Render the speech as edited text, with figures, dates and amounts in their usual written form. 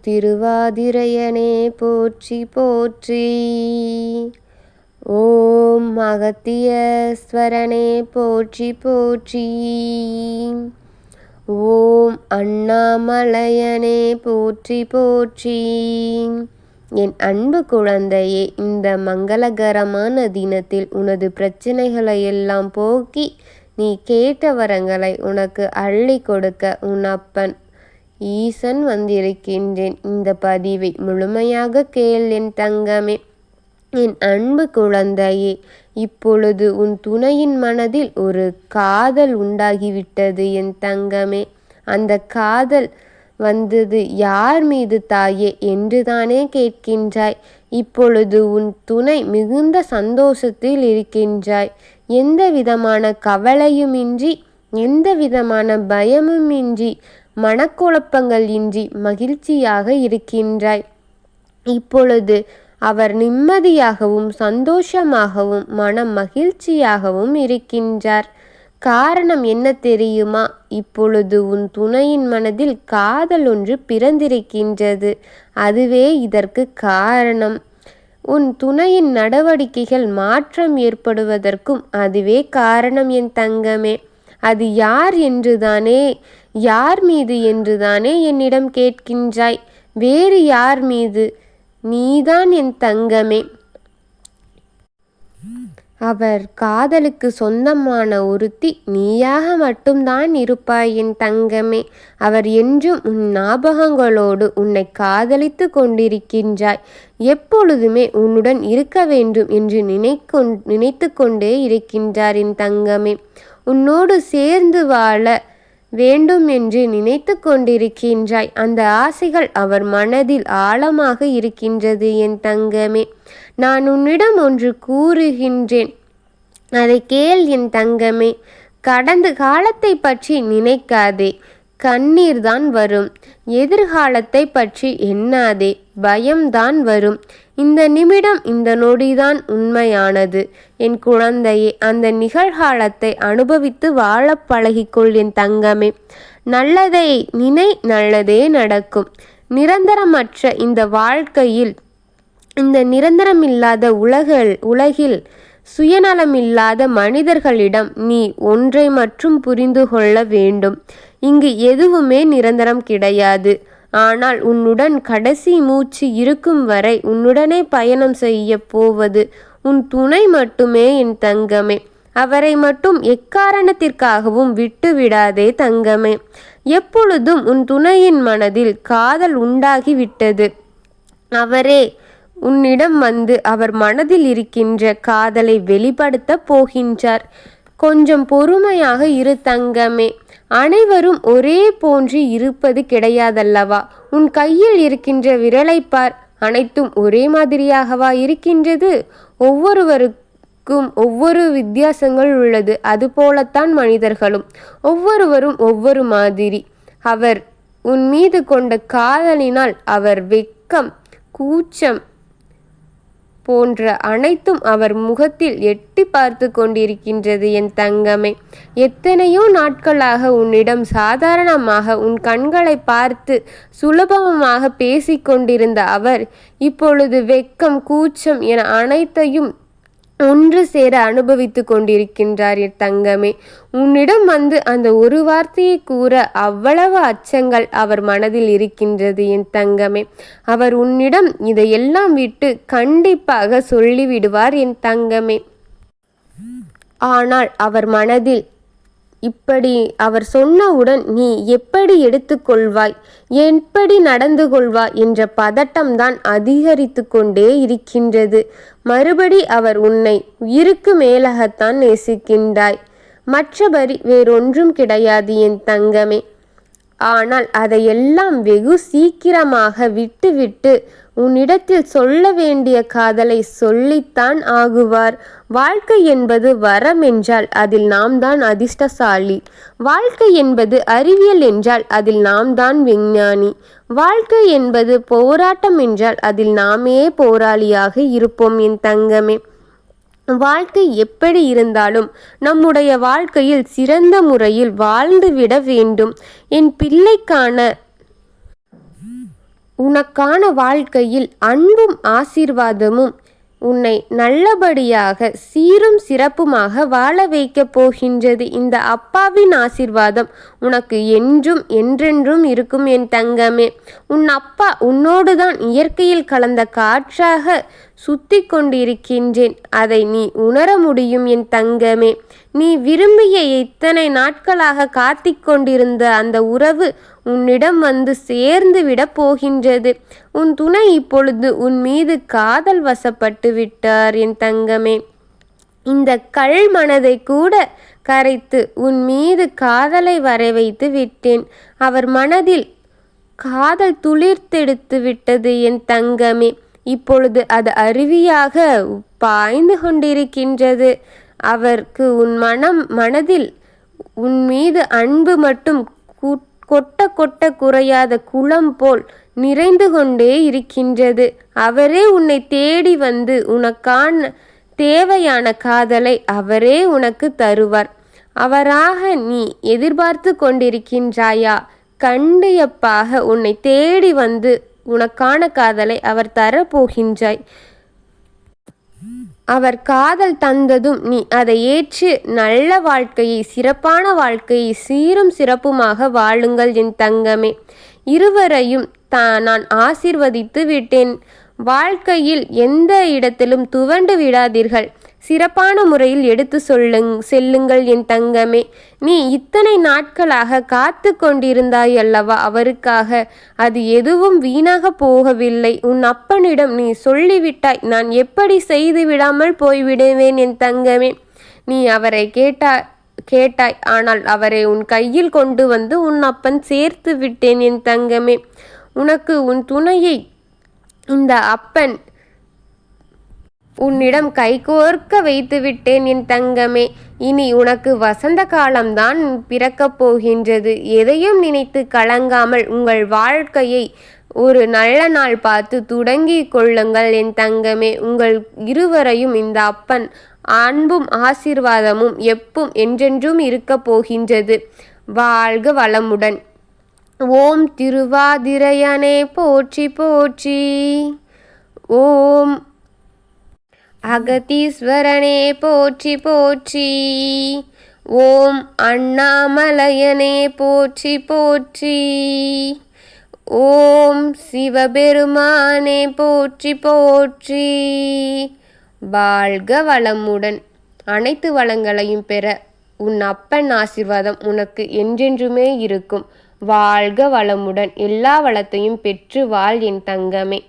திருவாதிரையனே போற்றி போற்றி. ஓம் அகத்தியஸ்வரனே போற்றி போற்றி. ஓம் அண்ணாமலையனே போற்றி போற்றி. என் அன்பு குழந்தையே, இந்த மங்களகரமான தினத்தில் உனது பிரச்சனைகளை எல்லாம் போக்கி நீ கேட்ட வரங்களை உனக்கு அள்ளி கொடுக்க உன் அப்பன் ஈசன் வந்திருக்கின்றேன். இந்த பதிவை முழுமையாக கேள் என் தங்கமே. என் அன்பு குழந்தையே, இப்பொழுது உன் துணையின் மனதில் ஒரு காதல் உண்டாகிவிட்டது என் தங்கமே. அந்த காதல் வந்தது யார் மீது தாயே என்றுதானே கேட்கின்றாய். இப்பொழுது உன் துணை மிகுந்த சந்தோஷத்தில் இருக்கின்றாய். எந்த விதமான கவலையுமின்றி, எந்த விதமான பயமுமின்றி, மனக்குழப்பங்கள் இன்றி மகிழ்ச்சியாக இருக்கின்றாய். இப்பொழுது அவர் நிம்மதியாகவும் சந்தோஷமாகவும் மனம் மகிழ்ச்சியாகவும் இருக்கின்றார். காரணம் என்ன தெரியுமா? இப்பொழுது உன் துணையின் மனதில் காதல் ஒன்று பிறந்திருக்கின்றது. அதுவே இதற்கு காரணம். உன் துணையின் நடவடிக்கைகள் மாற்றம் ஏற்படுவதற்கும் அதுவே காரணம் என் தங்கமே. அது யார் என்றுதானே, யார் மீது என்றுதானே என்னிடம் கேட்கின்றாய். வேறு யார் மீது? நீதான் என் தங்கமே. அவர் காதலுக்கு சொந்தமான ஒருத்தி நீயாக மட்டும்தான் இருப்பாய் என் தங்கமே. அவர் என்றும் உன் ஞாபகங்களோடு உன்னை காதலித்து கொண்டிருக்கின்றாய். எப்பொழுதுமே உன்னுடன் இருக்க வேண்டும் என்று நினைத்து கொண்டே இருக்கின்றார் என் தங்கமே. உன்னோடு சேர்ந்து வாழ வேண்டும் என்று நினைத்து கொண்டிருக்கின்றாய். அந்த ஆசைகள் அவர் மனதில் ஆழமாக இருக்கின்றது என் தங்கமே. நான் உன்னிடம் ஒன்று கூறுகின்றேன், அதை கேள் என் தங்கமே. கடந்த காலத்தை பற்றி நினைக்காதே, கண்ணீர் தான் வரும். எதிர்காலத்தை பற்றி எண்ணாதே, பயம்தான் வரும். இந்த நிமிடம், இந்த நொடிதான் உண்மையானது என் குழந்தையே. அந்த நிகழ்காலத்தை அனுபவித்து வாழ பழகிக்கொள் என் தங்கமே. நல்லதை நினை, நல்லதே நடக்கும். நிரந்தரமற்ற இந்த வாழ்க்கையில், இந்த நிரந்தரமில்லாத உலகில் சுயநலமில்லாத மனிதர்களிடம் நீ ஒன்றை மட்டும் புரிந்து கொள்ள வேண்டும். இங்கு எதுவுமே நிரந்தரம் கிடையாது. ஆனால் உன்னுடன் கடைசி மூச்சு இருக்கும் வரை உன்னுடனே பயணம் செய்ய போவது உன் துணை மட்டுமே என் தங்கமே. அவரை மட்டும் எக்காரணத்திற்காகவும் விட்டு விடாதே தங்கமே. எப்பொழுதும் உன் துணையின் மனதில் காதல் உண்டாகிவிட்டது. அவரே உன்னிடம் வந்து அவர் மனதில் இருக்கின்ற காதலை வெளிப்படுத்த போகின்றார். கொஞ்சம் பொறுமையாக இரு தங்கமே. அனைவரும் ஒரே போன்று இருப்பது கிடையாதல்லவா? உன் கையில் இருக்கின்ற விரலை பார், அனைத்தும் ஒரே மாதிரியாகவா இருக்கின்றது? ஒவ்வொருவருக்கும் ஒவ்வொரு வித்தியாசங்கள் உள்ளது. அதுபோலத்தான் மனிதர்களும் ஒவ்வொருவரும் ஒவ்வொரு மாதிரி. அவர் உன் மீது கொண்ட காதலினால் அவர் வெட்கம், கூச்சம் போன்ற அனைத்தும் அவர் முகத்தில் எட்டி பார்த்து கொண்டிருக்கின்றது என் தங்கமே. எத்தனையோ நாட்களாக உன்னிடம் சாதாரணமாக உன் கண்களை பார்த்து சுலபமாக பேசிக்கொண்டிருந்த அவர் இப்பொழுது வெட்கம், கூச்சம் என அனைத்தையும் ஒன்று சேர அனுபவித்து கொண்டிருக்கின்றார் என் தங்கமே. உன்னிடம் வந்து அந்த ஒரு வார்த்தையை கூற அவ்வளவு அச்சங்கள் அவர் மனதில் இருக்கின்றது என் தங்கமே. அவர் உன்னிடம் இதையெல்லாம் விட்டு கண்டிப்பாக சொல்லிவிடுவார் என் தங்கமே. ஆனால் அவர் மனதில் இப்படி அவர் சொன்னவுடன் நீ எப்படி எடுத்துக்கொள்வாய், எப்படி நடந்து கொள்வாய் என்ற பதட்டம்தான் அதிகரித்து கொண்டே இருக்கின்றது. மறுபடி அவர் உன்னை உயிருக்கு மேலாகத்தான் நேசிக்கின்றாய். மற்றபடி வேறொன்றும் கிடையாது என் தங்கமே. ஆனால் அதையெல்லாம் வெகு சீக்கிரமாக விட்டுவிட்டு உன்னிடத்தில் சொல்ல வேண்டிய காதலை சொல்லித்தான் ஆகுவார். வாழ்க்கை என்பது வரம் என்றால் அதில் நாம் தான் அதிர்ஷ்டசாலி. வாழ்க்கை என்பது அறிவியல் என்றால் அதில் நாம் தான் விஞ்ஞானி. வாழ்க்கை என்பது போராட்டம் என்றால் அதில் நாமே போராளியாக இருப்போம் என் தங்கமே. வாழ்க்கை எப்படி இருந்தாலும் நம்முடைய வாழ்க்கையில் சிறந்த முறையில் வாழ்ந்துவிட வேண்டும். என் பிள்ளைக்கான உனக்கான வாழ்க்கையில் அன்பும் ஆசீர்வாதமும் உன்னை நல்லபடியாக சீரும் சிறப்புமாக வாழ வைக்கப் போகின்றது. இந்த அப்பாவின் ஆசீர்வாதம் உனக்கு என்றும் என்றென்றும் இருக்கும் என் தங்கமே. உன் அப்பா உன்னோடுதான் இயற்கையில் கலந்த காற்றாக சுத்தி கொண்டிருக்கின்றேன். அதை நீ உணர முடியும் என் தங்கமே. நீ விரும்பிய இத்தனை நாட்களாக காத்திக் கொண்டிருந்த அந்த உறவு உன்னிடம் வந்து சேர்ந்து விட போகின்றது. உன் துணை இப்பொழுது உன் மீது காதல் வசப்பட்டு விட்டார் என் தங்கமே. இந்த கல் மனதை கூட கரைத்து உன் மீது காதலை வர வைத்து விட்டேன். அவர் மனதில் காதல் துளிர்த்தெடுத்து விட்டது என் தங்கமே. இப்பொழுது அது அருவியாக பாய்ந்து கொண்டிருக்கின்றது. அவருக்கு உன் மனதில் உன் மீது அன்பு மட்டும் கொட்ட கொட்ட குறையாத குளம் போல் நிறைந்து கொண்டே இருக்கின்றது. அவரே உன்னை தேடி வந்து உனக்கான தேவையான காதலை அவரே உனக்கு தருவார். அவராக நீ எதிர்பார்த்து கொண்டிருக்கின்றாயா? கண்டிப்பாக உன்னை தேடி வந்து உனக்கான காதலை அவர் தரப்போகின்றாய். அவர் காதல் தந்ததும் நீ அதை ஏற்று நல்ல வாழ்க்கையை, சிறப்பான வாழ்க்கையை சீரும் சிறப்புமாக வாழுங்கள் என் தங்கமே. இருவரையும் நான் ஆசீர்வதித்து விட்டேன். வாழ்க்கையில் எந்த இடத்திலும் துவண்டு விடாதீர்கள். சிறப்பான முறையில் எடுத்து செல்லுங்கள் என் தங்கமே. நீ இத்தனை நாட்களாக காத்து கொண்டிருந்தாய் அல்லவா அவருக்காக. அது எதுவும் வீணாக போகவில்லை. உன் அப்பனிடம் நீ சொல்லிவிட்டாய், நான் எப்படி செய்து விடாமல் போய்விடுவேன் என் தங்கமே. நீ அவரை கேட்டாய். ஆனால் அவரை உன் கையில் கொண்டு வந்து உன் அப்பன் சேர்த்து விட்டேன் என் தங்கமே. உனக்கு உன் துணையை இந்த அப்பன் உன்னிடம் கைகோர்க்க வைத்து விட்டேன் என் தங்கமே. இனி உனக்கு வசந்த காலம்தான் பிறக்கப் போகின்றது. எதையும் நினைத்து கலங்காமல் உங்கள் வாழ்க்கையை ஒரு நல்ல நாள் பார்த்து தொடங்கி கொள்ளுங்கள் என் தங்கமே. உங்கள் இருவரையும் இந்த அப்பன் அன்பும் ஆசீர்வாதமும் எப்பவும் என்றென்றும் இருக்க போகின்றது. வாழ்க வளமுடன். ஓம் திருவாதிரையனே போற்றி போற்றி. ஓம் அகதீஸ்வரனே போற்றி போற்றி. ஓம் அண்ணாமலையனே போற்றி போற்றி. ஓம் சிவபெருமானே போற்றி போற்றி. வாழ்க வளமுடன். அனைத்து வளங்களையும் பெற உன் அப்பன் ஆசீர்வாதம் உனக்கு என்றென்றுமே இருக்கும். வாழ்க வளமுடன். எல்லா வளத்தையும் பெற்று வாழ் என் தங்கமே.